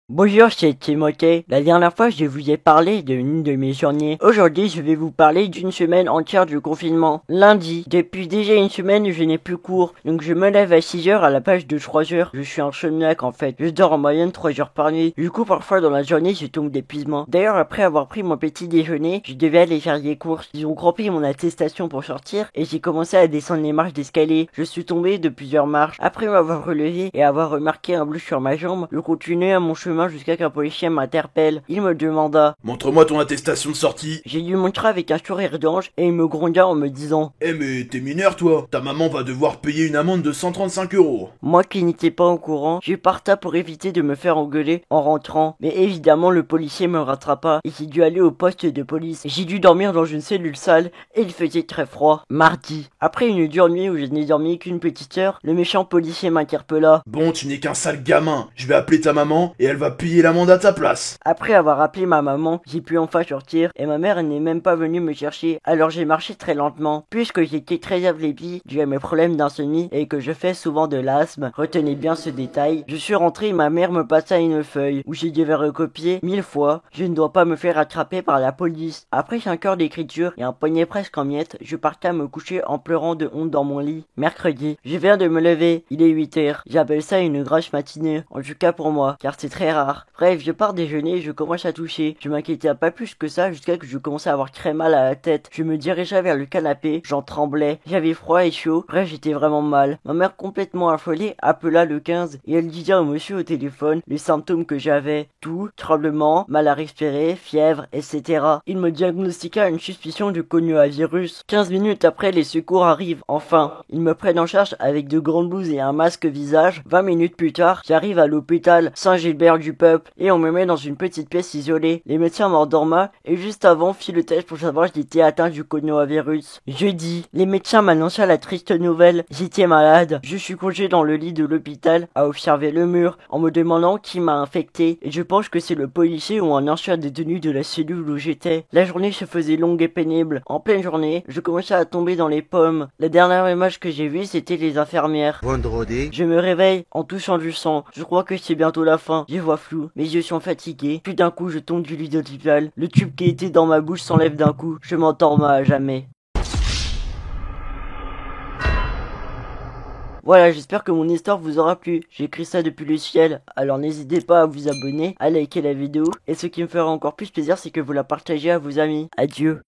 Bonjour, c'est Timothée. La dernière fois, je vous ai parlé d'une de mes journées. Aujourd'hui, je vais vous parler d'une semaine entière du confinement. Lundi, depuis déjà une semaine, je n'ai plus cours. Donc je me lève à 6 heures à la place de 3 heures. Je suis un chômeur en fait. Je dors en moyenne 3 heures par nuit. Du coup, parfois dans la journée, je tombe d'épuisement. D'ailleurs, après avoir pris mon petit déjeuner, je devais aller faire des courses. Ils ont rempli mon attestation pour sortir et j'ai commencé à descendre les marches d'escalier. Je suis tombé de plusieurs marches. Après m'avoir relevé et avoir remarqué un bleu sur ma jambe, je continuais à mon chemin jusqu'à qu'un policier m'interpelle. Il me demanda: Montre-moi ton attestation de sortie. J'ai dû montrer avec un sourire d'ange et il me gronda en me disant: Eh mais t'es mineur toi. Ta maman va devoir payer une amende de 135 €. Moi qui n'étais pas au courant, je parta pour éviter de me faire engueuler en rentrant. Mais évidemment, le policier me rattrapa et j'ai dû aller au poste de police. J'ai dû dormir dans une cellule sale et il faisait très froid. Mardi, après une dure nuit où je n'ai dormi qu'une petite heure, le méchant policier m'interpella. Bon, tu n'es qu'un sale gamin. Je vais appeler ta maman et elle va payer l'amende à ta place. Après avoir appelé ma maman, j'ai pu enfin sortir et ma mère n'est même pas venue me chercher, alors j'ai marché très lentement. Puisque j'étais très affaibli dû à mes problèmes d'insomnie et que je fais souvent de l'asthme, retenez bien ce détail, je suis rentré et ma mère me passa une feuille où je devais recopier 1000 fois: je ne dois pas me faire attraper par la police. Après 5 heures d'écriture et un poignet presque en miettes, je partais à me coucher en pleurant de honte dans mon lit. Mercredi, je viens de me lever, il est 8 heures. J'appelle ça une grasse matinée, en tout cas pour moi, car c'est très rare. Bref, je pars déjeuner et je commence à toucher. Je m'inquiétais pas plus que ça jusqu'à que je commençais à avoir très mal à la tête. Je me dirigea vers le canapé, j'en tremblais. J'avais froid et chaud, bref j'étais vraiment mal. Ma mère, complètement affolée, appela le 15 et elle disait au monsieur au téléphone les symptômes que j'avais: toux, tremblement, mal à respirer, fièvre, etc. Il me diagnostiqua une suspicion du coronavirus. 15 minutes après, les secours arrivent, enfin. Ils me prennent en charge avec de grandes blouses et un masque visage. 20 minutes plus tard, j'arrive à l'hôpital Saint-Gilbert du Peuple et on me met dans une petite pièce isolée. Les médecins m'endorment et juste avant fit le test pour savoir si j'étais atteint du coronavirus. Jeudi, les médecins m'annoncèrent la triste nouvelle: j'étais malade. Je suis couché dans le lit de l'hôpital à observer le mur en me demandant qui m'a infecté et je pense que c'est le policier ou un ancien détenu de la cellule où j'étais. La journée se faisait longue et pénible. En pleine journée, je commençais à tomber dans les pommes. La dernière image que j'ai vue, c'était les infirmières. Vendredi, Je me réveille en touchant du sang. Je crois que c'est bientôt la fin. Je vois flou. Mes yeux sont fatigués. Puis d'un coup, je tombe du lit d'hôpital. Le tube qui était dans ma bouche s'enlève d'un coup. Je m'endorme à jamais. Voilà, j'espère que mon histoire vous aura plu. J'ai écrit ça depuis le ciel, alors n'hésitez pas à vous abonner, à liker la vidéo. Et ce qui me fera encore plus plaisir, c'est que vous la partagez à vos amis. Adieu.